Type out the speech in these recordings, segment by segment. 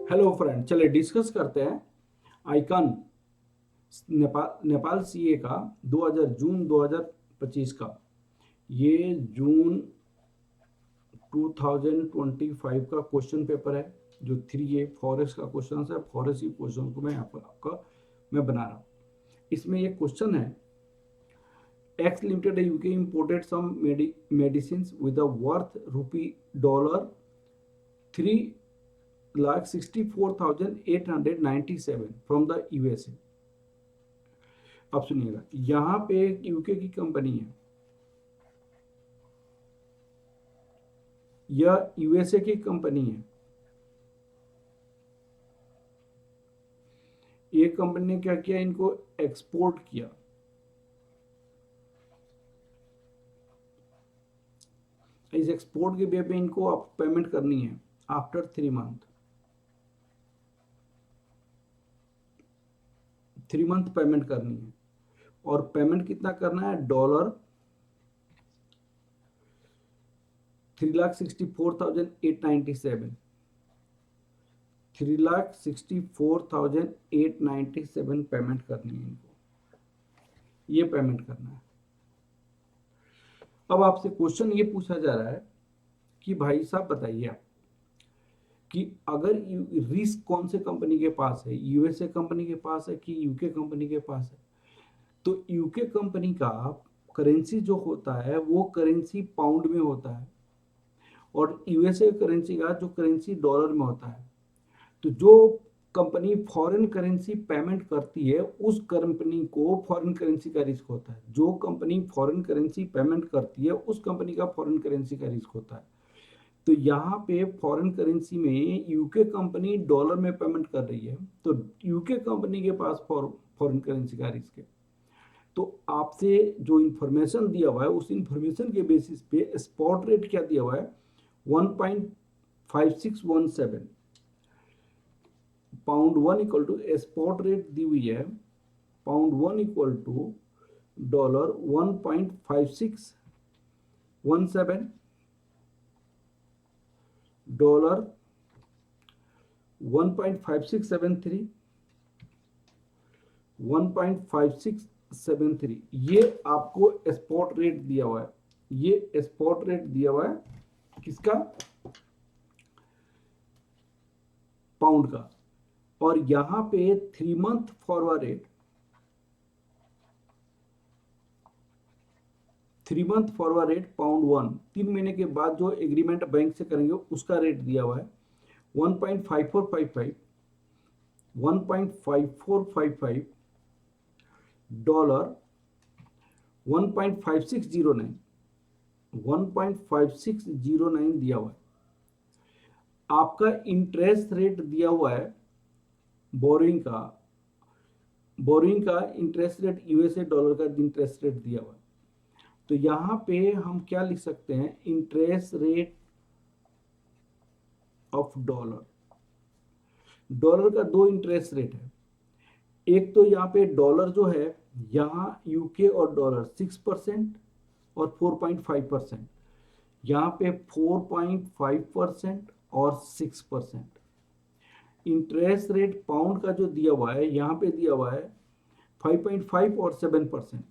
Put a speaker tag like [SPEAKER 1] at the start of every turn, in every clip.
[SPEAKER 1] Hello friend, चलिए discuss करते हैं आइकन नेपाल सीए का 2025 का। ये जून 2025 का क्वेश्चन पेपर है जो 3A फॉरेस्ट का क्वेश्चन है। फॉरेस्ट की क्वेश्चन को मैं मैं बना रहा हूँ। इसमें ये क्वेश्चन है, X limited UK imported some medicine with a worth $3,64,897 from the USA. अब सुनिएगा, यहां पे एक यूके की कंपनी है, यह यूएसए की कंपनी है। ये कंपनी ने क्या किया, इनको एक्सपोर्ट किया। इस एक्सपोर्ट के वे पे इनको अब पेमेंट करनी है आफ्टर 3 मंथ। 3 मंथ पेमेंट करनी है, और पेमेंट कितना करना है, डॉलर 3,64,897 3,64,897 पेमेंट करनी है इनको, ये पेमेंट करना है। अब आपसे क्वेश्चन ये पूछा जा रहा है कि भाई साहब बताइए आप कि अगर रिस्क कौन से कंपनी के पास है, यूएसए कंपनी के पास है कि यूके कंपनी के पास है। तो यूके कंपनी का करेंसी जो होता है वो करेंसी पाउंड में होता है, और यूएसए करेंसी का जो करेंसी डॉलर में होता है। तो जो कंपनी फॉरेन करेंसी पेमेंट करती है उस कंपनी को फॉरेन करेंसी का रिस्क होता है। जो कंपनी फॉरेन करेंसी पेमेंट करती है उस कंपनी का फॉरेन करेंसी का रिस्क होता है। तो यहाँ पे फॉरेन करेंसी में यूके कंपनी डॉलर में पेमेंट कर रही है, तो यूके कंपनी के पास फॉरेन करेंसी का रिस्क है। तो आपसे जो इंफॉर्मेशन दिया हुआ है उस इंफॉर्मेशन के बेसिस पे स्पॉट रेट क्या दिया हुआ है, 1.5617 pound 1 equal to spot rate दी हुई है, pound 1 equal to dollar 1.5617, dollar 1.5673, 1.5673, ये आपको स्पॉट रेट दिया हुआ है। ये स्पॉट रेट दिया हुआ है किसका, पाउंड का। और यहां पे 3 month forward rate, 3 month forward rate pound 1, 3 महीने के बाद जो एग्रीमेंट बैंक से करेंगे उसका रेट दिया हुआ है 1.5455, 1.5455, डॉलर 1.5609, 1.5609 दिया हुआ है। आपका इंटरेस्ट रेट दिया हुआ है बोरिंग का इंटरेस्ट रेट, यूएसए डॉलर का इंटरेस्ट रेट दिया हुआ है। तो यहां पे हम क्या लिख सकते हैं, interest rate of dollar. Dollar का दो इंटरेस्ट रेट है, एक तो यहाँ पे डॉलर जो है, यहाँ यूके और डॉलर 6% और 4.5%, यहाँ पे 4.5% और 6%। इंटरेस्ट रेट पाउंड का जो दिया हुआ है, यहाँ पे दिया हुआ है 5.5 और 7%,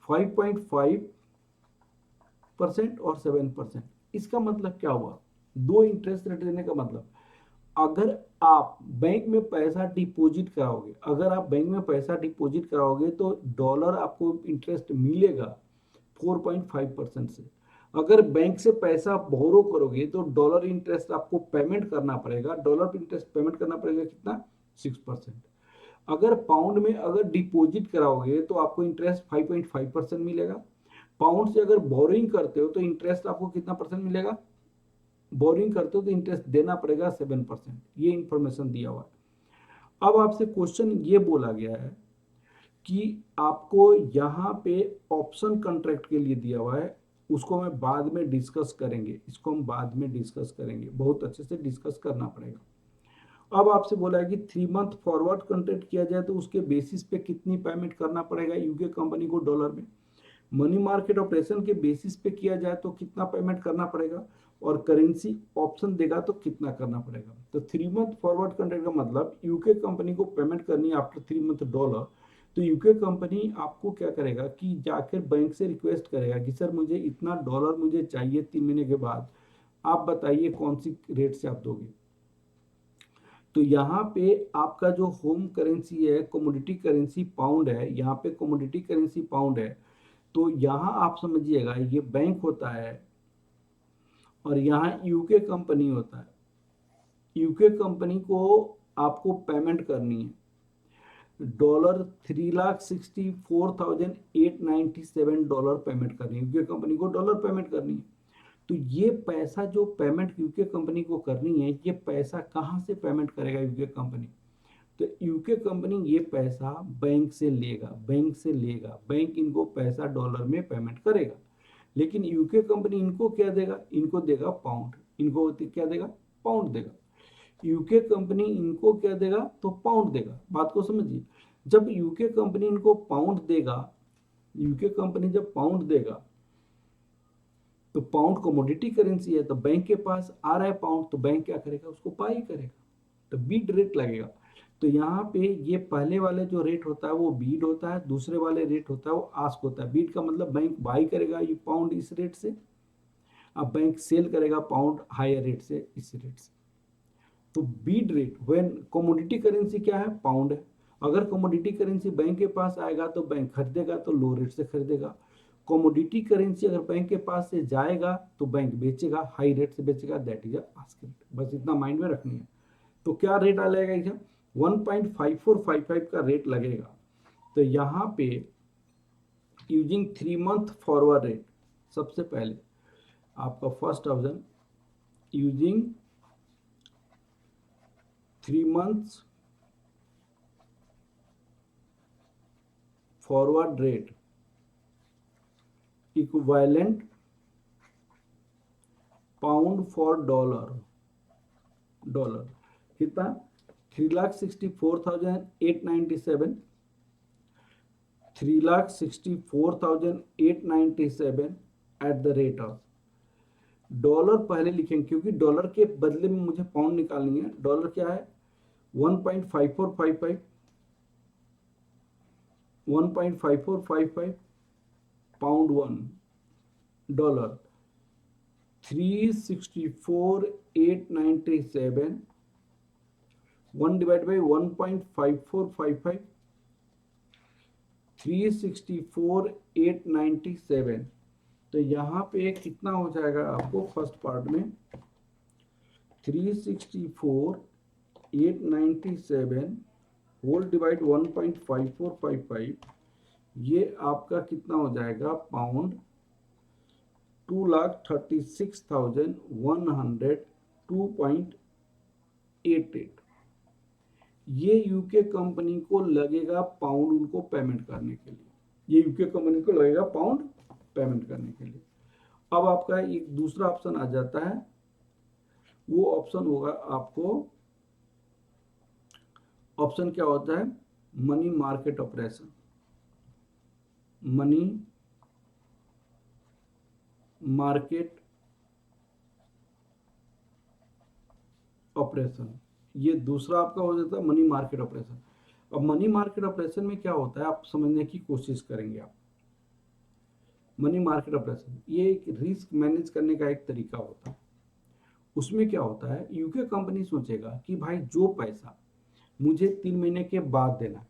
[SPEAKER 1] 5.5% और 7%। इसका मतलब क्या हुआ, दो इंटरेस्ट रेट देने का मतलब, अगर आप बैंक में पैसा डिपॉजिट कराओगे, तो डॉलर आपको इंटरेस्ट मिलेगा 4.5% से। अगर बैंक से पैसा बोरो करोगे तो डॉलर इंटरेस्ट आपको पेमेंट करना पड़ेगा, डॉलर इंटरेस्ट पेमेंट करना पड़ेगा कितना, 6%। अगर पाउंड में अगर डिपॉजिट कराओगे तो आपको इंटरेस्ट 5.5% मिलेगा। पाउंड से अगर बोरिंग करते हो तो इंटरेस्ट आपको कितना परसेंट मिलेगा, बोरिंग करते हो तो इंटरेस्ट देना पड़ेगा 7%। ये इंफॉर्मेशन दिया हुआ है। अब आपसे क्वेश्चन ये बोला गया है कि आपको यहाँ पे ऑप्शन कॉन्ट्रैक्ट के लिए दिया हुआ है, उसको मैं बाद में डिस्कस करेंगे, इसको हम बाद में डिस्कस करेंगे, बहुत अच्छे से डिस्कस करना पड़ेगा। अब आपसे बोला है कि 3 मंथ फॉरवर्ड कॉन्ट्रैक्ट किया जाए तो उसके बेसिस पे कितनी पेमेंट करना पड़ेगा यूके कंपनी को डॉलर में। मनी मार्केट ऑपरेशन के बेसिस पे किया जाए तो कितना पेमेंट करना पड़ेगा, और करेंसी ऑप्शन देगा तो कितना करना पड़ेगा। तो 3 मंथ फॉरवर्ड कॉन्ट्रैक्ट का मतलब यूके कंपनी को पेमेंट करनी है आफ्टर 3 मंथ डॉलर। तो यूके कंपनी आपको क्या करेगा कि जाकर बैंक से रिक्वेस्ट करेगा कि सर मुझे इतना डॉलर मुझे चाहिए 3 महीने के बाद, आप बताइए कौन सी रेट से आप दोगे। तो यहाँ पे आपका जो होम करेंसी है, कमोडिटी करेंसी पाउंड है, यहाँ पे कमोडिटी करेंसी पाउंड है। तो यहाँ आप समझिएगा ये बैंक होता है और यहाँ यूके कंपनी होता है। यूके कंपनी को आपको पेमेंट करनी है $3,64,897 पेमेंट करनी है, यूके कंपनी को डॉलर पेमेंट करनी है। तो ये पैसा जो पेमेंट यूके कंपनी को करनी है, ये पैसा कहाँ से पेमेंट करेगा यूके कंपनी। तो यूके कंपनी ये पैसा बैंक से लेगा, बैंक इनको पैसा डॉलर में पेमेंट करेगा। लेकिन यूके कंपनी इनको क्या देगा, इनको देगा पाउंड, इनको क्या देगा, पाउंड देगा। यूके कंपनी इनको क्या देगा, तो पाउंड देगा। बात को समझिए, जब यूके कंपनी इनको पाउंड देगा, यूके कंपनी जब पाउंड देगा तो पाउंड कमोडिटी करेंसी है, तो बैंक के पास आ रहा है पाउंड, तो बैंक क्या करेगा, उसको बाई करेगा, तो बीड रेट लगेगा। तो यहाँ पे ये पहले वाले जो रेट होता है वो बीड होता है, दूसरे वाले रेट होता है वो आस्क होता है। बीड का मतलब बैंक बाई करेगा ये पाउंड इस रेट से, अब बैंक सेल करेगा पाउंड हायर रेट से, इस रेट से। तो Beed rate when commodity currency क्या है, पाउंड है। अगर कमोडिटी करेंसी बैंक के पास आएगा तो बैंक खरीदेगा तो लो रेट से खरीदेगा। कमोडिटी करेंसी अगर बैंक के पास से जाएगा तो बैंक बेचेगा, हाई रेट से बेचेगा, दैट इज आस्क रेट। बस इतना माइंड में रखनी है। तो क्या रेट आ जाएगा इसका, 1.5455 का रेट लगेगा। तो यहाँ पे यूजिंग 3 मंथ फॉरवर्ड रेट, सबसे पहले आपका first option using 3 months forward rate equivalent pound for dollar, कितना 3,64,897, 3,64,897 at the rate of dollar. पहले लिखेंगे क्योंकि डॉलर के बदले में मुझे पाउंड निकालनी है। डॉलर क्या है 1.5455, 1.5455 पाउंड 1 डॉलर 364,897 1 डिवाइड बाई 1.5455 364,897। तो यहाँ पे कितना हो जाएगा आपको फर्स्ट पार्ट में 364,897 होल डिवाइड 1.5455, ये आपका कितना हो जाएगा पाउंड 2,36,102.88। ये यूके कंपनी को लगेगा पाउंड उनको पेमेंट करने के लिए, ये यूके कंपनी को लगेगा पाउंड पेमेंट करने के लिए। अब आपका एक दूसरा ऑप्शन आ जाता है, वो ऑप्शन होगा आपको, ऑप्शन क्या होता है, money market operation. Money market operation, ये दूसरा आपका हो जाता है मनी मार्केट ऑपरेशन। अब मनी मार्केट ऑपरेशन में क्या होता है आप समझने की कोशिश करेंगे। आप मनी मार्केट ऑपरेशन ये एक रिस्क मैनेज करने का एक तरीका होता है। उसमें क्या होता है, यूके कंपनी सोचेगा कि भाई जो पैसा मुझे 3 महीने के बाद देना,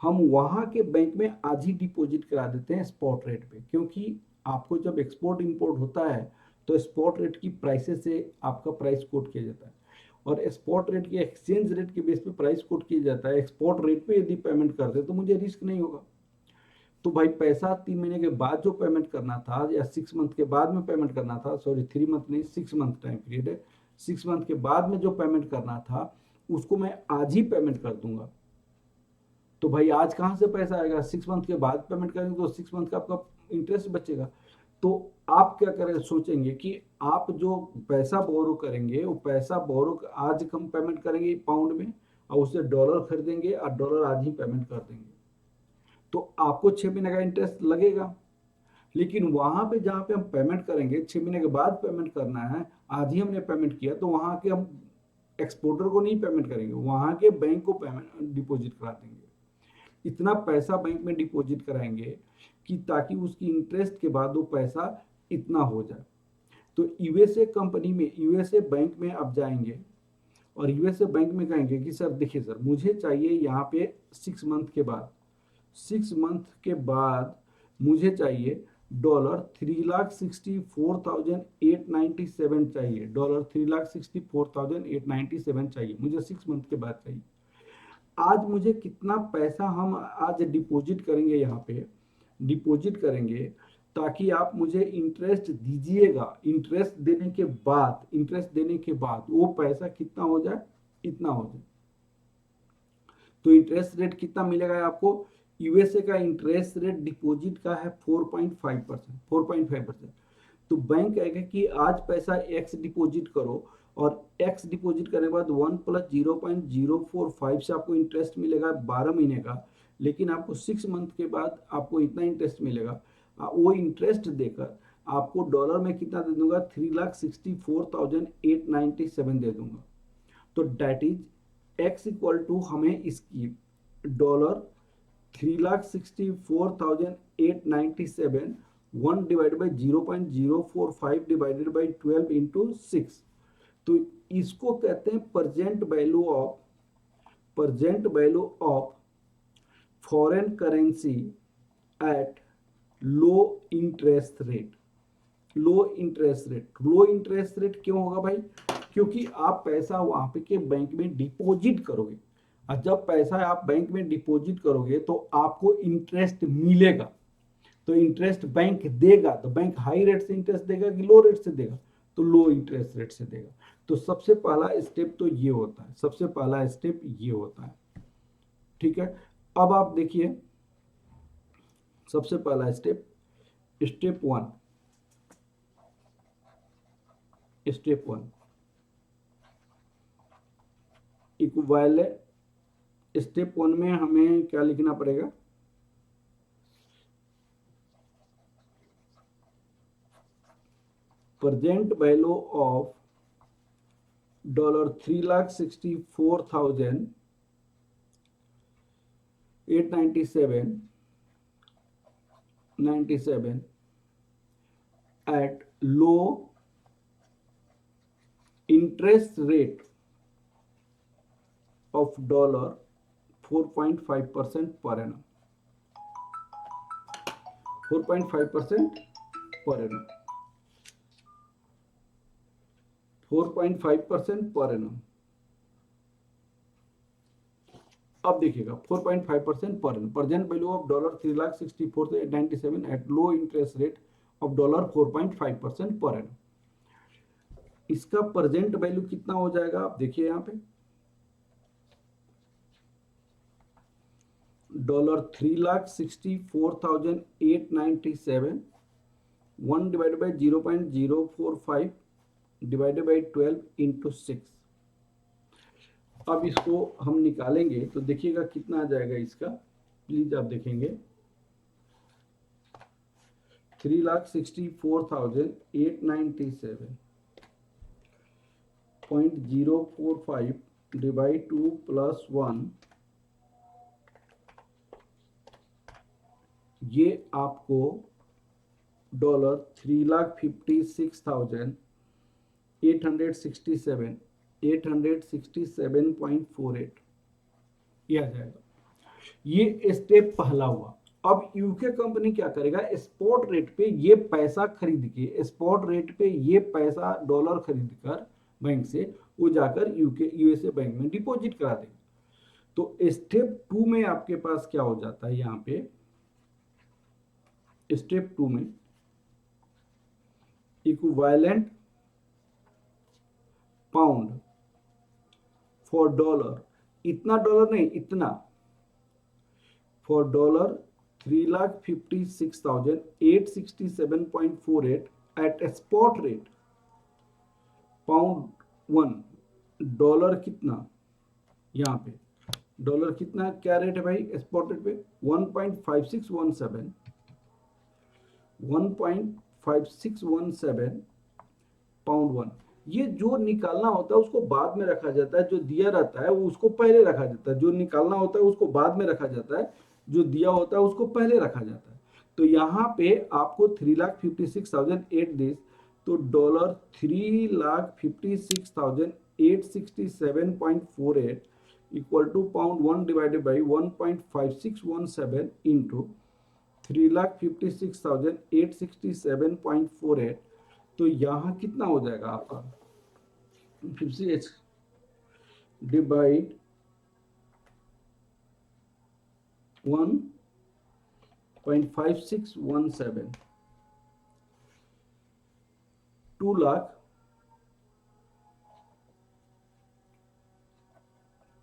[SPEAKER 1] हम वहां के बैंक में आज ही डिपॉजिट करा देते हैं स्पॉट रेट पे, क्योंकि आपको जब एक्सपोर्ट इंपोर्ट होता है तो स्पॉट रेट की प्राइसेस से आपका प्राइस कोट किया जाता है, और स्पॉट रेट के एक्सचेंज रेट के बेस पे प्राइस कोट किया जाता है। एक्सपोर्ट रेट पे यदि पेमेंट करते तो मुझे रिस्क नहीं होगा। तो भाई पैसा 3 महीने के बाद जो पेमेंट करना था या 6 मंथ के बाद में पेमेंट करना था, सॉरी 3 मंथ नहीं 6 मंथ टाइम पीरियड है, 6 मंथ के बाद में जो पेमेंट करना था उसको मैं आज ही पेमेंट कर दूंगा। तो भाई आज कहाँ से पैसा आएगा, 6 मंथ के बाद पेमेंट करेंगे तो 6 मंथ का आपका इंटरेस्ट बचेगा। तो आप क्या करें, सोचेंगे कि आप जो पैसा बोरो करेंगे वो पैसा बोरो आज हम पेमेंट करेंगे पाउंड में और उससे डॉलर खरीदेंगे और डॉलर आज ही पेमेंट कर देंगे, तो आपको 6 महीने का इंटरेस्ट लगेगा। लेकिन वहां पे जहाँ पे हम पेमेंट करेंगे 6 महीने के बाद पेमेंट करना है, आज ही हमने पेमेंट किया, तो वहां के हम एक्सपोर्टर को नहीं पेमेंट करेंगे, वहां के बैंक को पेमेंट डिपॉजिट करा देंगे। इतना पैसा बैंक में डिपॉजिट कराएंगे कि ताकि उसकी इंटरेस्ट के बाद वो पैसा इतना हो जाए। तो यूएसए कंपनी में, यूएसए बैंक में आप जाएंगे और यूएसए बैंक में कहेंगे कि सर देखिए सर, मुझे चाहिए यहाँ पे 6 मंथ के बाद, 6 मंथ के बाद मुझे चाहिए $3,64,897 चाहिए, $3,64,897 चाहिए मुझे 6 मंथ के बाद चाहिए। आज मुझे कितना पैसा हम आज डिपॉजिट करेंगे, यहाँ पे डिपॉजिट करेंगे, ताकि आप मुझे इंटरेस्ट दीजिएगा, इंटरेस्ट देने के बाद, इंटरेस्ट देने के बाद वो पैसा कितना हो जाए, इतना हो जाए। तो इंटरेस्ट रेट कितना मिलेगा आपको? यूएसए का इंटरेस्ट रेट डिपॉजिट का है 4.5%, 4.5%। तो बैंक कहेगा कि आज पैसा एक्स डिपॉजिट करो, और एक्स डिपॉजिट करने के बाद 1 + 0.045 से आपको इंटरेस्ट मिलेगा 12 महीने का, लेकिन आपको 6 मंथ के बाद आपको इतना इंटरेस्ट मिलेगा। वो इंटरेस्ट देकर आपको डॉलर में कितना दे दूंगा, 3,64,897 दे दूंगा। तो that is X equal to, हमें इसकी $3,64,897 1 divide by 0.045 divided by 12 into 6। तो इसको कहते हैं present value of foreign currency at low interest rate. Low interest rate क्यों होगा भाई? क्योंकि आप पैसा वहां पे के बैंक में डिपॉजिट करोगे, और जब पैसा आप बैंक में डिपॉजिट करोगे तो आपको इंटरेस्ट मिलेगा। तो इंटरेस्ट बैंक देगा, तो बैंक हाई रेट से इंटरेस्ट देगा कि लो रेट से देगा? तो लो इंटरेस्ट रेट से देगा। तो सबसे पहला स्टेप तो ये होता है, सबसे पहला स्टेप ये होता है। ठीक है, अब आप देखिए सबसे पहला स्टेप, स्टेप 1, इक्विवेलेंट। स्टेप 1 में हमें क्या लिखना पड़ेगा? Present value of $3,64,897 at low interest rate of $4.5% per annum, 4.5% per annum, 4.5% per annum. अब देखिएगा 4.5% per annum, present value of $3,64,897 eight low interest rate of $4.5% per annum. इसका प्रेजेंट वैल्यू कितना हो जाएगा, आप देखिए यहाँ पे $3,64,897 1 divided by 0.045 divided by 12 into 6। अब इसको हम निकालेंगे तो देखिएगा कितना आ जाएगा इसका, प्लीज आप देखेंगे 3,64,897.045 डिवाइड 2 + 1, ये आपको $3,56,867.48 ये आ जाएगा। ये स्टेप पहला हुआ। अब यूके कंपनी क्या करेगा, स्पॉट रेट पे ये पैसा खरीद के, स्पॉट रेट पे ये पैसा डॉलर खरीद कर बैंक से वो जाकर यूएसए बैंक में डिपॉजिट करा देगा। तो स्टेप 2 में आपके पास क्या हो जाता है, यहाँ पे स्टेप 2 में इक्विवेलेंट पाउंड फॉर डॉलर, इतना डॉलर नहीं, इतना for $3,56,867.48 at spot rate pound 1। Dollar कितना, यहाँ पे डॉलर कितना क्या रेट है भाई स्पॉट रेट पे, 1.5617 1.5617 पाउंड वन। ये जो निकालना होता है उसको बाद में रखा जाता है, जो दिया रहता है वो उसको पहले रखा जाता है, जो निकालना होता है उसको बाद में रखा जाता है, जो दिया होता है उसको पहले रखा जाता है। तो यहाँ पे आपको 3,56,008 दिस, तो $3,56,867.48 equal to pound one divided by 1.5617 into 3,56,867.48। तो यहाँ कितना हो जाएगा आपका 56 डिवाइड 1.5617, 2 लाख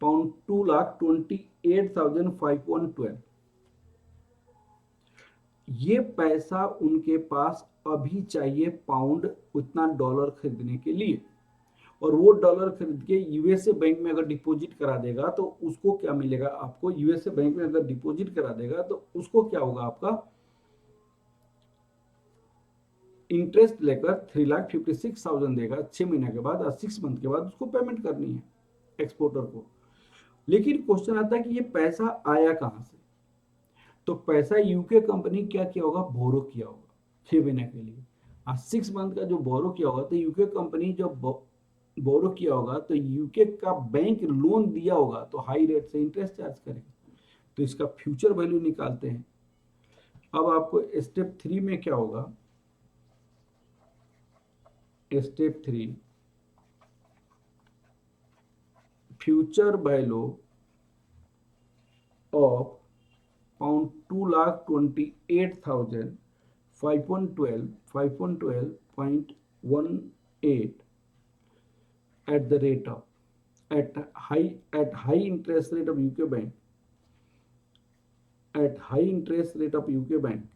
[SPEAKER 1] पाउंड, 2,28,512। ये पैसा उनके पास अभी चाहिए पाउंड उतना डॉलर खरीदने के लिए, और वो डॉलर खरीद के यूएसए बैंक में अगर डिपॉजिट करा देगा तो उसको क्या मिलेगा आपको, यूएसए बैंक में अगर डिपॉजिट करा देगा तो उसको क्या होगा, आपका इंटरेस्ट लेकर 3,56,000 देगा 6 महीने के बाद, 6 मंथ के बाद उसको पेमेंट करनी है एक्सपोर्टर को। लेकिन क्वेश्चन आता है कि ये पैसा आया कहां से, तो पैसा यूके कंपनी क्या किया होगा, बोरो किया होगा 6 महीने के लिए, और 6 मंथ का जो बोरो किया होगा, तो यूके कंपनी जब बोरो किया होगा तो यूके का बैंक लोन दिया होगा तो हाई रेट से इंटरेस्ट चार्ज करेगा, तो इसका फ्यूचर वैल्यू निकालते हैं। अब आपको स्टेप 3 में क्या होगा, step 3 future value of pound 2,28,512.18 at the rate of at high interest rate of UK bank, at high interest rate of UK bank,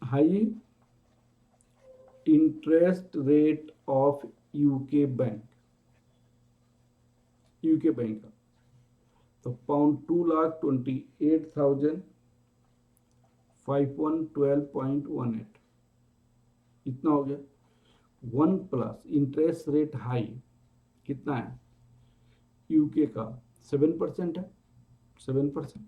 [SPEAKER 1] high interest rate of UK bank, UK bank का, तो pound 2,28,512.18 इतना हो गया। 1 plus interest rate high कितना है UK का 7% है, 7%,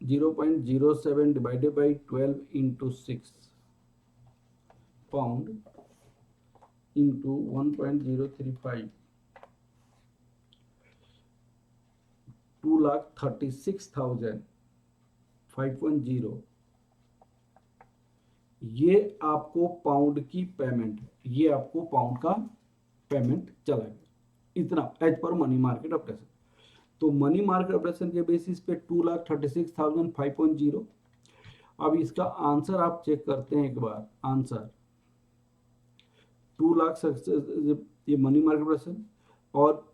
[SPEAKER 1] 0.07 divided by 12 into 6 pound into 1.035, 2,36,510, ये आपको पाउंड की पेमेंट, ये आपको पाउंड का पेमेंट चला गया इतना as per money market operation. तो मनी मार्केट ऑपरेशन के बेसिस पे 2,36,510। अब इसका आंसर आप चेक करते हैं एक बार, आंसर 2 लाख ये मनी मार्केट ऑपरेशन, और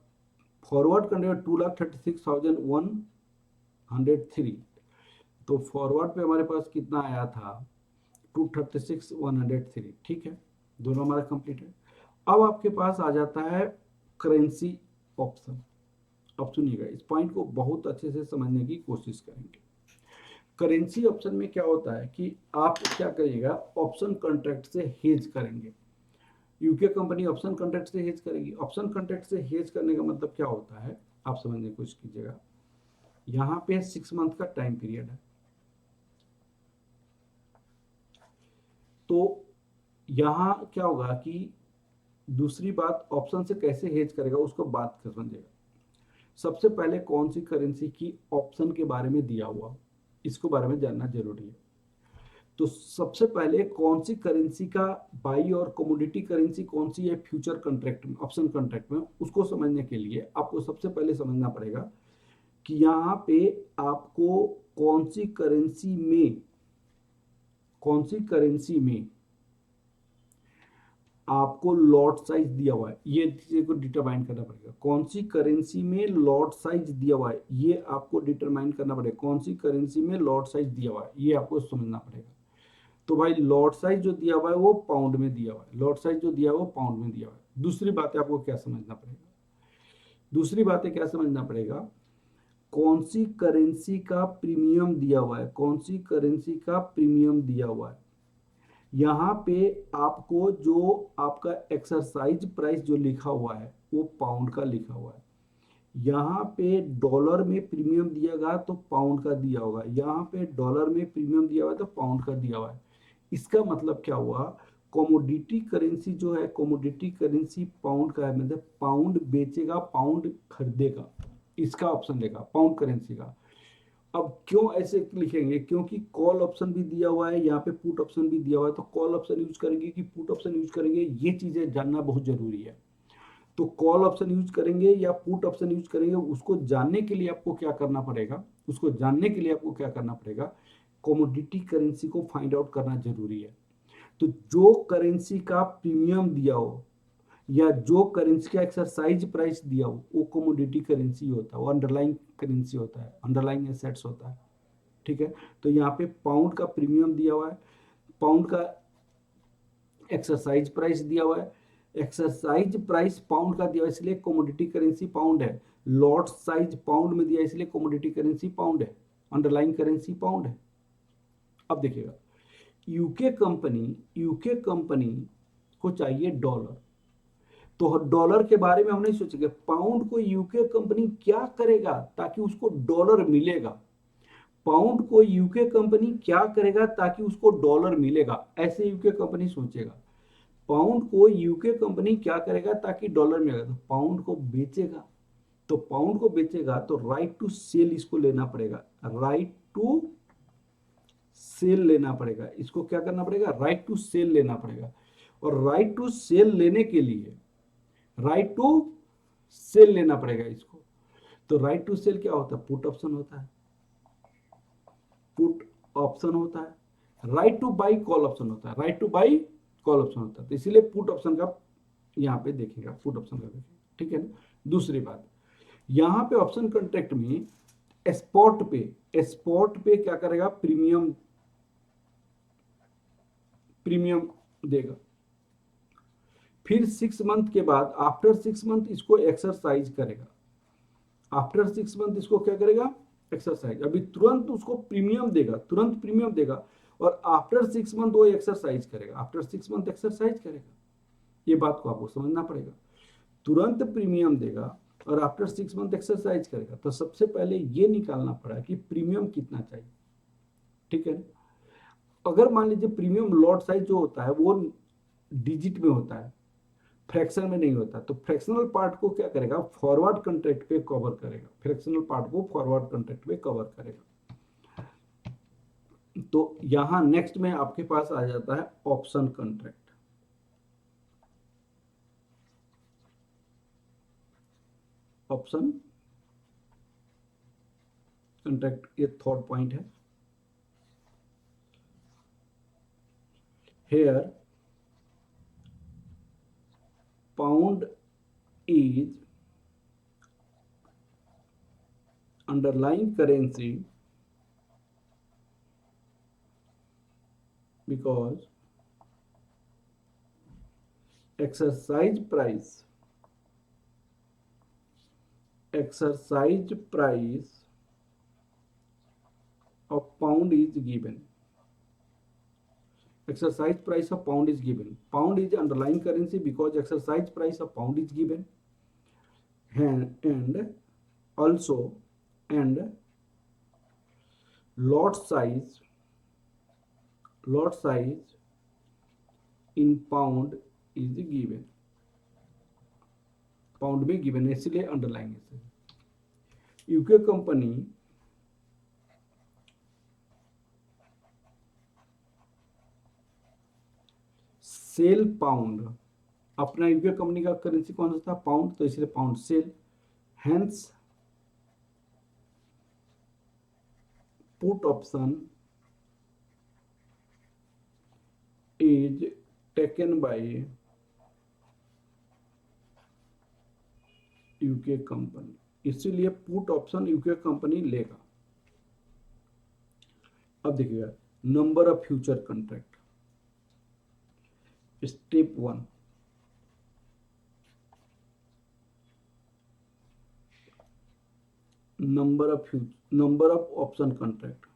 [SPEAKER 1] फॉरवर्ड करने में 2,36,103, तो फॉरवर्ड पे हमारे पास कितना आया था 236,103, ठीक है, दोनों हमारा कंप्लीट है। अब आपके पास आ जाता है करेंसी ऑप्शन। अब सुनिएगा, इस पॉइंट को बहुत अच्छे से समझने की कोशिश करेंगे। करेंसी ऑप्शन में क्या होता है कि आप क्या करिएगा, ऑप्शन कॉन्ट्रैक्ट से हेज करेंगे। यूके कंपनी ऑप्शन कॉन्ट्रैक्ट से हेज करेगी। ऑप्शन कॉन्ट्रैक्ट से हेज करने का मतलब क्या होता है, आप समझने की कोशिश कीजिएगा। यहाँ पे 6 मंथ का टाइम पीरियड है, तो यहाँ क्या होगा कि दूसरी बात, ऑप्शन से कैसे हेज करेगा उसको बात कर समझेगा। सबसे पहले कौन सी करेंसी की ऑप्शन के बारे में दिया हुआ, इसको बारे में जानना जरूरी है। तो सबसे पहले कौन सी करेंसी का बाई और कमोडिटी करेंसी कौन सी है फ्यूचर कॉन्ट्रैक्ट में, ऑप्शन कॉन्ट्रैक्ट में, उसको समझने के लिए आपको सबसे पहले समझना पड़ेगा कि यहाँ पे आपको कौन सी करेंसी में आपको लॉट साइज दिया हुआ है, ये चीज को डिटरमाइन करना पड़ेगा। कौन सी करेंसी में लॉट साइज दिया हुआ है ये आपको डिटरमाइन करना पड़ेगा। कौन सी करेंसी में लॉट साइज दिया हुआ है ये आपको समझना पड़ेगा। तो भाई लॉट साइज जो दिया हुआ है वो पाउंड में दिया हुआ है, लॉट साइज जो दिया हुआ है वो पाउंड में दिया हुआ है। दूसरी बात है आपको क्या समझना पड़ेगा, दूसरी बात है क्या समझना पड़ेगा, कौन सी करेंसी का प्रीमियम दिया हुआ है, कौन सी करेंसी का प्रीमियम दिया हुआ है। यहाँ पे आपको जो आपका एक्सरसाइज प्राइस जो लिखा हुआ है वो पाउंड का लिखा हुआ है। यहाँ पे डॉलर में प्रीमियम दिया गया तो पाउंड का दिया होगा, यहाँ पे डॉलर में प्रीमियम दिया हुआ है तो पाउंड का दिया हुआ है। इसका मतलब क्या हुआ, कमोडिटी करेंसी जो है, कमोडिटी करेंसी पाउंड का है, मतलब पाउंड बेचेगा पाउंड खरीदेगा, इसका ऑप्शन लेगा पाउंड करेंसी का। अब क्यों ऐसे लिखेंगे, क्योंकि कॉल ऑप्शन भी दिया हुआ है, यहाँ पे पुट ऑप्शन भी दिया हुआ है, तो कॉल ऑप्शन यूज करेंगे कि पुट ऑप्शन यूज करेंगे, ये चीजें जानना बहुत जरूरी है। तो कॉल ऑप्शन यूज करेंगे या पुट ऑप्शन यूज करेंगे, उसको जानने के लिए आपको क्या करना पड़ेगा, उसको जानने के लिए आपको क्या करना पड़ेगा, कमोडिटी करेंसी को फाइंड आउट करना जरूरी है। तो जो करेंसी का प्रीमियम दिया हो या जो करेंसी का एक्सरसाइज प्राइस दिया हो वो कमोडिटी करेंसी होता है, वो अंडरलाइंग करेंसी होता है, अंडरलाइंग एसेट्स होता है। ठीक है, तो यहाँ पे पाउंड का प्रीमियम दिया हुआ है, पाउंड का एक्सरसाइज प्राइस दिया हुआ है, एक्सरसाइज प्राइस पाउंड का दिया हुआ है इसलिए कमोडिटी करेंसी पाउंड है, लॉट साइज पाउंड में दिया इसलिए कमोडिटी करेंसी पाउंड है, अंडरलाइंग करेंसी पाउंड है। अब देखिएगा, यूके कंपनी को चाहिए डॉलर, तो डॉलर के बारे में हम नहीं सोचेंगे, पाउंड को यूके कंपनी क्या करेगा ताकि उसको डॉलर मिलेगा, पाउंड को यूके कंपनी क्या करेगा ताकि उसको डॉलर मिलेगा, ऐसे यूके कंपनी सोचेगा। पाउंड को यूके कंपनी क्या करेगा ताकि डॉलर मिलेगा, तो पाउंड को बेचेगा, तो पाउंड को बेचेगा तो राइट टू सेल इसको लेना पड़ेगा, राइट टू सेल लेना पड़ेगा, इसको क्या करना पड़ेगा, राइट टू सेल लेना पड़ेगा। और राइट टू सेल लेने के लिए राइट टू सेल लेना पड़ेगा इसको। तो राइट टू सेल क्या होता है, पुट ऑप्शन होता है, पुट ऑप्शन होता है, right two by call option होता है, right two by call option होता है, तो इसीलिए पुट ऑप्शन का यहाँ पे देखिएगा, पुट ऑप्शन का देखिएगा। ठीक है ना। दूसरी बात, यहाँ पे ऑप्शन कॉन्ट्रैक्ट में स्पॉट पे क्या करेगा, प्रीमियम प्रीमियम देगा, फिर 6 मंथ के बाद आफ्टर 6 मंथ इसको एक्सरसाइज करेगा, आफ्टर 6 मंथ इसको क्या करेगा, एक्सरसाइज, अभी तुरंत उसको प्रीमियम देगा, तुरंत प्रीमियम देगा, और आफ्टर 6 मंथ वो एक्सरसाइज करेगा, आफ्टर 6 मंथ एक्सरसाइज करेगा। ये बात को आपको समझना पड़ेगा, तुरंत प्रीमियम देगा और आफ्टर 6 मंथ एक्सरसाइज करेगा। तो सबसे पहले ये निकालना पड़ा कि प्रीमियम कितना चाहिए। ठीक है, अगर मान लीजिए प्रीमियम लॉट साइज जो होता है वो डिजिट में होता है, फ्रैक्शन में नहीं होता, तो फ्रैक्शनल पार्ट को क्या करेगा, फॉरवर्ड कॉन्ट्रैक्ट पे कवर करेगा, फ्रैक्शनल पार्ट को फॉरवर्ड कॉन्ट्रैक्ट पे कवर करेगा। तो यहां नेक्स्ट में आपके पास आ जाता है ऑप्शन कॉन्ट्रैक्ट, ऑप्शन कॉन्ट्रैक्ट, ये थर्ड पॉइंट है। Here pound is underlying currency because exercise price of pound is given, exercise price of pound is given, pound is underlying currency because exercise price of pound is given, and also and lot size in pound is given, पाउंड में given है इसलिए underline है। UK company sell pound, अपना UK company का currency कौन सा था, पाउंड, तो इसलिए pound sell, hence put option is taken by UK company, इसीलिए पुट ऑप्शन यूके कंपनी लेगा। अब देखिएगा, number of future contract, step 1, number of option contract.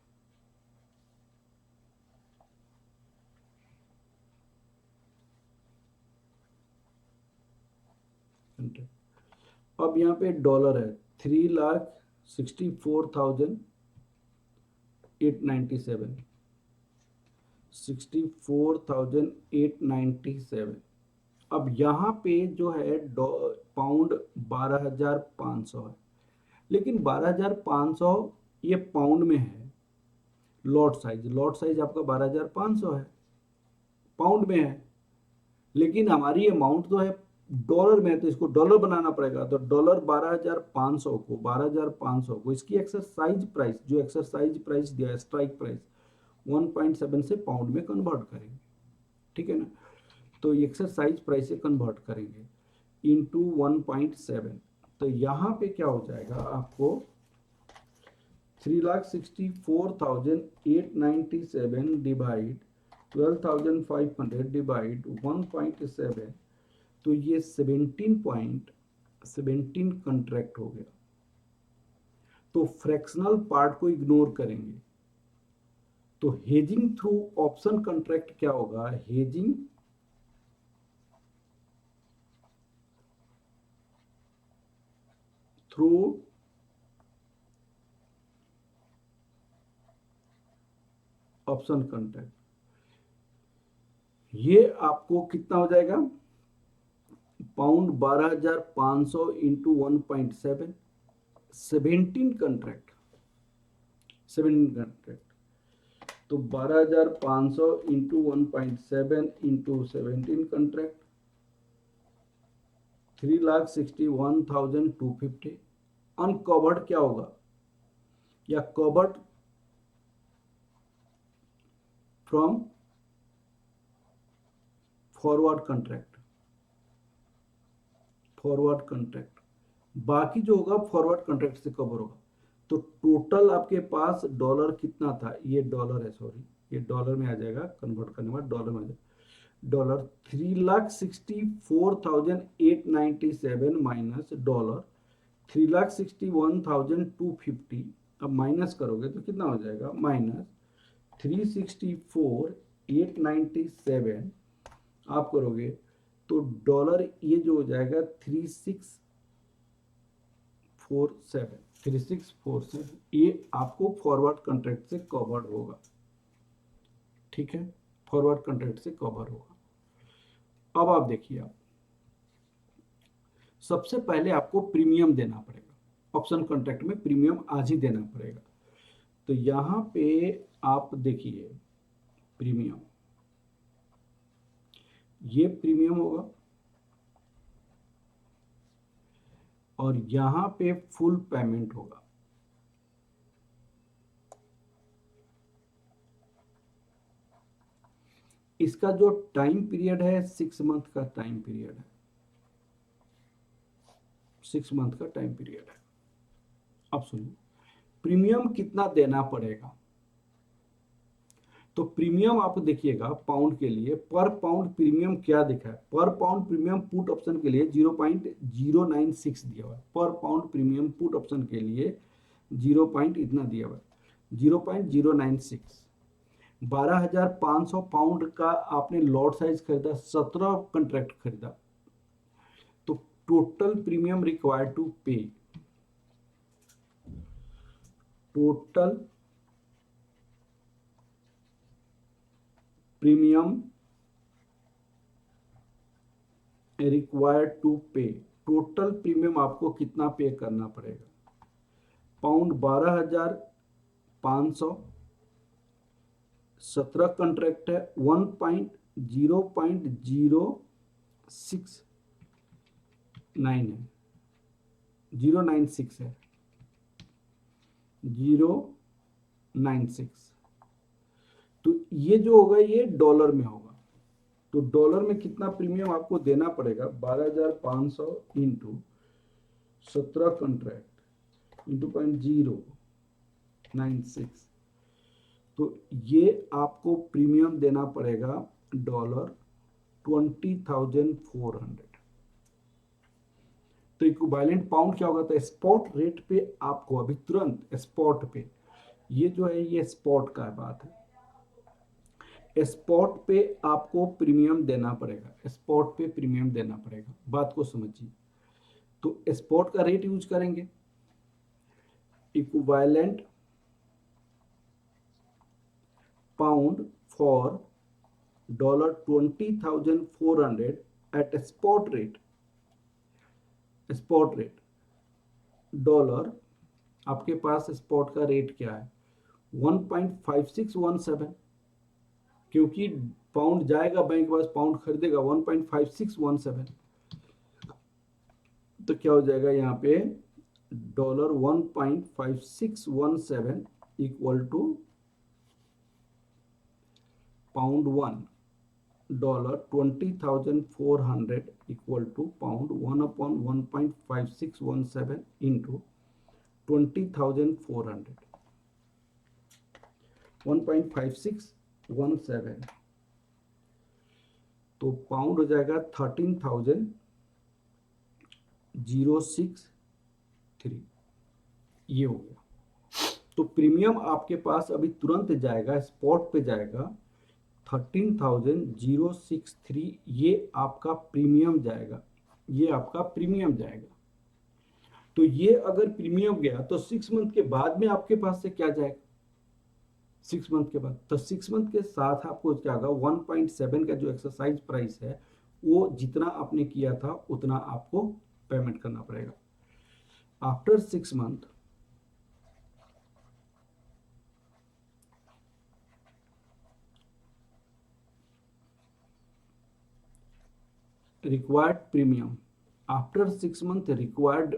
[SPEAKER 1] अब यहाँ पे डॉलर है 3,64,897, 64,897। अब यहाँ पे जो है पाउंड 12,500 है, लेकिन 12,500 ये पाउंड में है। लॉट साइज आपका 12,500 है, पाउंड में है, लेकिन हमारी अमाउंट तो है डॉलर में, तो इसको डॉलर बनाना पड़ेगा। तो डॉलर 12,500 को इसकी एक्सरसाइज प्राइस, जो एक्सरसाइज प्राइस दिया है स्ट्राइक प्राइस 1.7 से पाउंड में कन्वर्ट करेंगे, ठीक है ना। तो एक्सरसाइज प्राइस से कन्वर्ट करेंगे इनटू 1.7। तो यहाँ पे क्या हो जाएगा आपको 3,64,897 डिवाइड 12,500 डिवाइड 1.7, तो ये 17.17 कॉन्ट्रैक्ट हो गया। तो फ्रैक्शनल पार्ट को इग्नोर करेंगे, तो हेजिंग थ्रू ऑप्शन कॉन्ट्रैक्ट क्या होगा, हेजिंग थ्रू ऑप्शन कॉन्ट्रैक्ट, ये आपको कितना हो जाएगा, पाउंड 12,500 इंटू 1.7, 17 कॉन्ट्रैक्ट, 17 कॉन्ट्रैक्ट। तो 12,500 इंटू 1.7 इंटू 17 कॉन्ट्रैक्ट 3,61,250। अनकवर्ड क्या होगा, या covered from forward contract, forward contract, बाकी जो होगा फॉरवर्ड कॉन्ट्रैक्ट से कवर होगा। तो टोटल आपके पास डॉलर कितना था, ये डॉलर है, सॉरी ये डॉलर में आ जाएगा, कन्वर्ट करने के बाद डॉलर में आ जाएगा। Dollar 3,64,897 minus dollar 3,61,250। अब माइनस करोगे तो कितना हो जाएगा, माइनस 3,64,897 आप करोगे तो डॉलर ये जो हो जाएगा 3647, ये आपको फॉरवर्ड कॉन्ट्रैक्ट से कवर्ड होगा, ठीक है, फॉरवर्ड कॉन्ट्रैक्ट से कवर होगा। अब आप देखिए, आप सबसे पहले आपको प्रीमियम देना पड़ेगा, ऑप्शन कॉन्ट्रैक्ट में प्रीमियम आज ही देना पड़ेगा। तो यहां पे आप देखिए प्रीमियम, ये प्रीमियम होगा और यहां पे फुल पेमेंट होगा। इसका जो टाइम पीरियड है 6 मंथ का टाइम पीरियड है, 6 मंथ का टाइम पीरियड है। अब सुनिए प्रीमियम कितना देना पड़ेगा। तो प्रीमियम आप देखिएगा पाउंड के लिए, पर पाउंड प्रीमियम क्या दिखा है, पर पाउंड प्रीमियम पुट ऑप्शन के लिए 0.096 दिया हुआ है, पर पाउंड प्रीमियम पुट ऑप्शन के लिए 0. इतना दिया हुआ है, 0.096। 12,500 पाउंड का आपने लॉट साइज खरीदा, 17 कॉन्ट्रैक्ट खरीदा, तो टोटल प्रीमियम रिक्वायर्ड टू पे, टोटल प्रीमियम रिक्वायर्ड टू पे, टोटल प्रीमियम आपको कितना पे करना पड़ेगा, पाउंड 12,500, 17 कॉन्ट्रैक्ट है, 1.0.069 है, 096 है, 096। तो ये जो होगा ये डॉलर में होगा। तो डॉलर में कितना प्रीमियम आपको देना पड़ेगा, 12,500 इंटू 17 कॉन्ट्रैक्ट इंटू 0.096, तो ये आपको प्रीमियम देना पड़ेगा $20,400, तो इक्विवेलेंट पाउंड क्या होगा, तो स्पॉट रेट पे आपको अभी तुरंत स्पॉट पे, ये जो है ये स्पॉट का बात है, स्पॉट पे आपको प्रीमियम देना पड़ेगा, स्पॉट पे प्रीमियम देना पड़ेगा, बात को समझिए। तो स्पॉट का रेट यूज करेंगे, equivalent pound for $20,400 at spot rate dollar, आपके पास स्पॉट का रेट क्या है 1.5617, क्योंकि पाउंड जाएगा बैंक के पास, पाउंड खरीदेगा 1.5617, तो क्या हो जाएगा यहाँ पे $1.5617 equal to pound 1, $20,400 equal to pound 1/1.5617 into 20,400, 1.5617, तो पाउंड हो जाएगा 13,063, ये हो गया। तो प्रीमियम आपके पास अभी तुरंत जाएगा, स्पॉट पे जाएगा 13,063, ये आपका प्रीमियम जाएगा, ये आपका प्रीमियम जाएगा। तो ये अगर प्रीमियम गया तो 6 मंथ के बाद में आपके पास से क्या जाएगा, 6 मंथ के बाद, तो 6 मंथ के साथ आपको क्या होगा 1.7 का जो एक्सरसाइज प्राइस है वो जितना आपने किया था उतना आपको पेमेंट करना पड़ेगा। After 6 month required premium, after 6 months required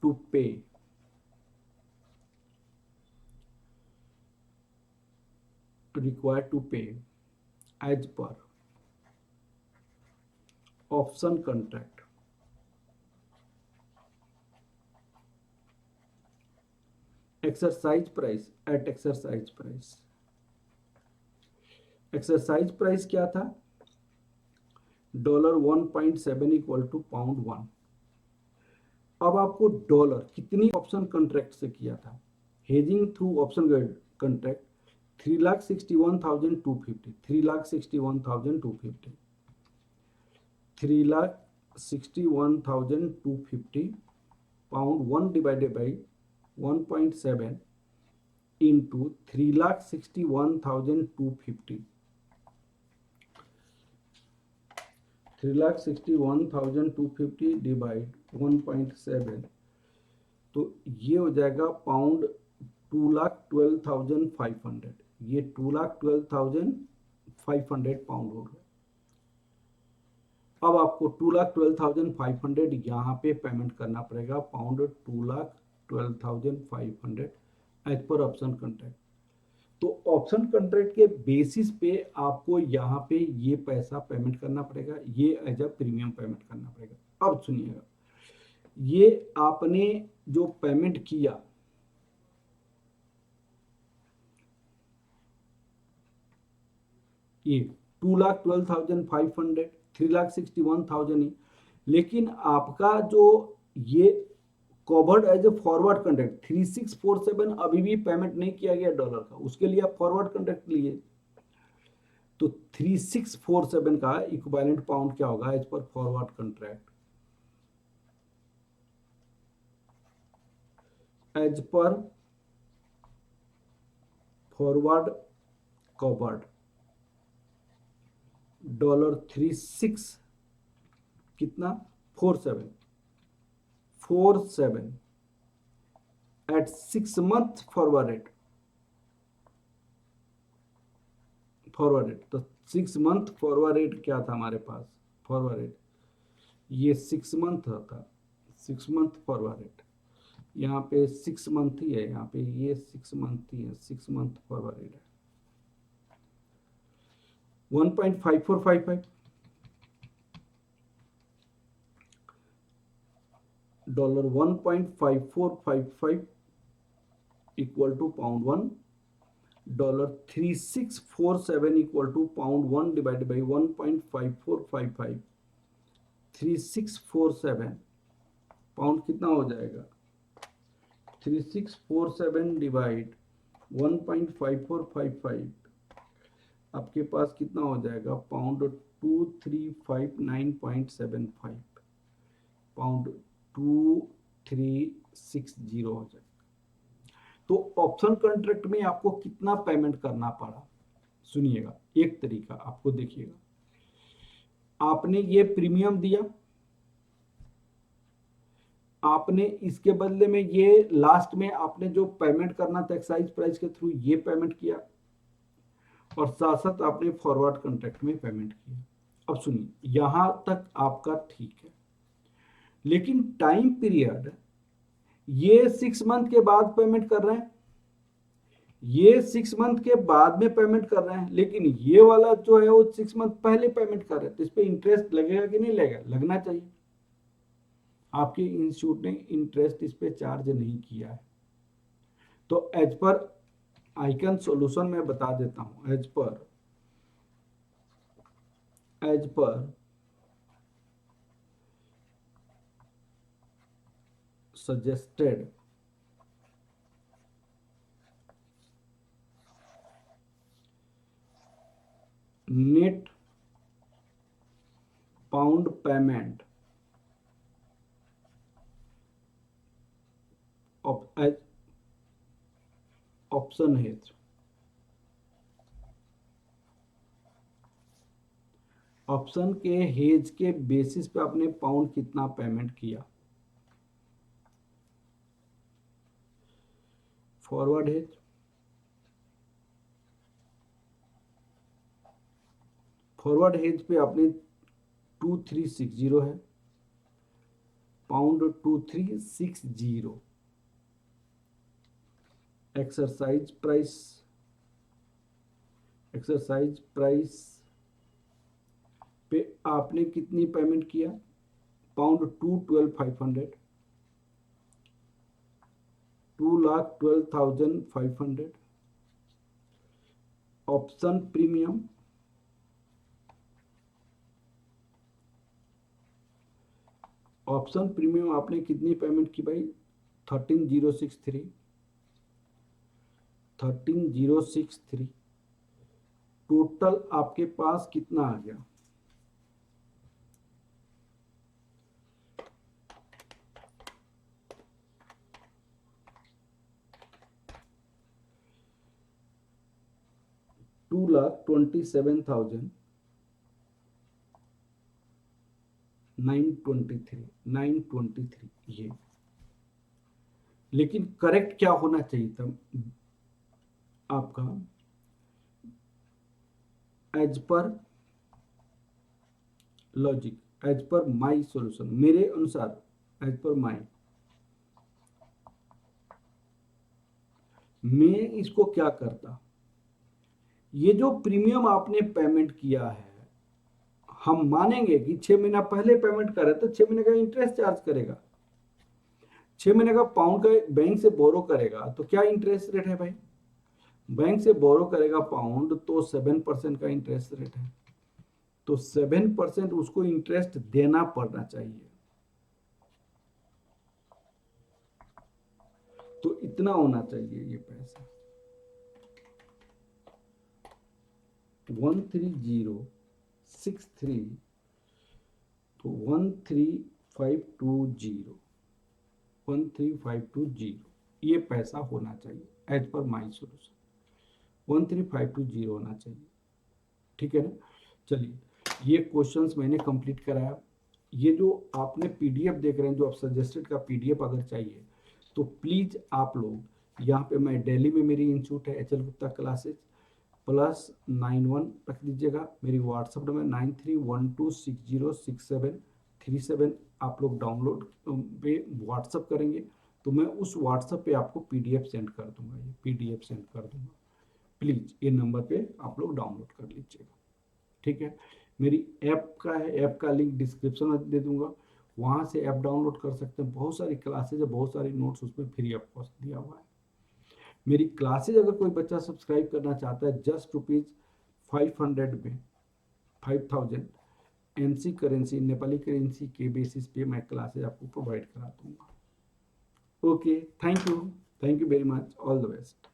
[SPEAKER 1] to pay as per option contract, exercise price at exercise price, exercise price क्या था $1.7 इक्वल टू पाउंड 1। अब आपको डॉलर कितनी ऑप्शन कॉन्ट्रैक्ट से किया था, hedging through option contract 3,61,250, 3,61,250, 3,61,250 pound 1 divided by 1.7 into 3,61,250, 3,61,250 divide 1.7, तो ये हो जाएगा पाउंड 2,12,500, ये 2,12,500 पाउंड हो गया। अब आपको 2,12,500 यहाँ पे पेमेंट करना पड़ेगा, pound 2,12,500 as per option contract. तो ऑप्शन कॉन्ट्रैक्ट के बेसिस पे आपको यहाँ पे ये पैसा पेमेंट करना पड़ेगा, ये एज अ प्रीमियम पेमेंट करना पड़ेगा। अब सुनिएगा, ये आपने जो पेमेंट किया, ये 2,12,500, 3,61,000, लेकिन आपका जो ये covered as a forward contract 3647 अभी भी पेमेंट नहीं किया गया डॉलर का, उसके लिए आप फॉरवर्ड कॉन्ट्रैक्ट लिए, तो 3647 का इक्विवेलेंट पाउंड क्या होगा as per forward contract, as per forward covered $36 कितना 47 एट 6 मंथ फॉरवर्ड रेट, तो 6 मंथ फॉरवर्ड रेट क्या था हमारे पास, फॉरवर्ड रेट ये 6 मंथ था, 6 मंथ फॉरवर्ड रेट, यहाँ पे 6 मंथ ही है, यहाँ पे ये 6 मंथ ही है, 6 मंथ फॉरवर्ड रेट है 1.5455, $1.5455 equal to pound 1, $3647 equal to pound 1 divided by 1.5455, 3647 pound कितना हो जाएगा, 3647 डिवाइड 1.5455 आपके पास कितना हो जाएगा पाउंड, 2359.75 पाउंड 2360 हो जाएगा। तो ऑप्शन कॉन्ट्रैक्ट में आपको कितना पेमेंट करना पड़ा, सुनिएगा एक तरीका आपको देखिएगा, आपने ये प्रीमियम दिया, आपने इसके बदले में ये लास्ट में आपने जो पेमेंट करना था एक्साइज प्राइस के थ्रू ये पेमेंट किया, और साथ साथ आपने फॉरवर्ड कॉन्ट्रैक्ट में पेमेंट किया। अब सुनिए यहां तक आपका ठीक है, लेकिन टाइम पीरियड ये 6 मंथ के बाद पेमेंट कर रहे हैं, ये 6 मंथ के बाद में पेमेंट कर रहे हैं, लेकिन ये वाला जो है वो 6 मंथ पहले पेमेंट कर रहे हैं, तो इस पे इंटरेस्ट लगेगा कि नहीं लगेगा, लगना चाहिए। आपके इंस्टीट्यूट ने इंटरेस्ट इस पे चार्ज नहीं किया है। तो एज पर आइकन सॉल्यूशन में बता देता हूं, as per suggested net pound payment option है, ऑप्शन के हेज के बेसिस पे आपने पाउंड कितना पेमेंट किया, फॉरवर्ड हेज, फॉरवर्ड हेज पे आपने 2360 है, पाउंड 2360, एक्सरसाइज प्राइस पे आपने कितनी पेमेंट किया, पाउंड 212,500, 2,12,500, ऑप्शन प्रीमियम आपने कितनी पेमेंट की भाई, 13,063 टोटल आपके पास कितना आ गया, $2,27,923 ये। लेकिन करेक्ट क्या होना चाहिए था आपका, as per logic, as per माई सॉल्यूशन, मेरे अनुसार एज पर माई, मैं इसको क्या करता, ये जो प्रीमियम आपने पेमेंट किया है, हम मानेंगे कि 6 महीना पहले पेमेंट करे तो 6 महीने का इंटरेस्ट चार्ज करेगा, 6 महीने का पाउंड का बैंक से बोरो करेगा तो क्या इंटरेस्ट रेट है भाई, बैंक से बोरो करेगा पाउंड तो 7% का इंटरेस्ट रेट है, तो 7% उसको इंटरेस्ट देना पड़ना चाहिए, तो इतना होना चाहिए ये पैसा, 13063 तो 13520 ये पैसा होना चाहिए एज पर माई सोल्यूशन, 13520 होना चाहिए, ठीक है ना। चलिए ये क्वेश्चंस मैंने कंप्लीट कराया, ये जो आपने पीडीएफ देख रहे हैं, जो आप सजेस्टेड का पीडीएफ अगर चाहिए तो प्लीज आप लोग यहाँ पे, मैं दिल्ली में मेरी इंस्टीट्यूट है HL गुप्ता क्लासेज, +91 रख दीजिएगा, मेरी व्हाट्सएप नंबर 9312606737, आप लोग डाउनलोड पे व्हाट्सएप करेंगे तो मैं उस व्हाट्सएप पे आपको पीडीएफ सेंड कर दूंगा, ये पीडीएफ सेंड कर दूंगा, प्लीज ये नंबर पे आप लोग डाउनलोड कर लीजिएगा, ठीक है। मेरी ऐप का है, ऐप का लिंक डिस्क्रिप्शन में दे दूंगा, वहाँ से ऐप डाउनलोड कर सकते हैं, बहुत सारी क्लासेज है, बहुत सारी नोट्स उसमें फ्री ऑफ कॉस्ट दिया हुआ है। मेरी क्लासेज अगर कोई बच्चा सब्सक्राइब करना चाहता है, जस्ट ₹500 में 5000 एनसी करेंसी, नेपाली करेंसी के बेसिस पे मैं क्लासेज आपको प्रोवाइड करा दूंगा। Okay, thank you very much, all the best.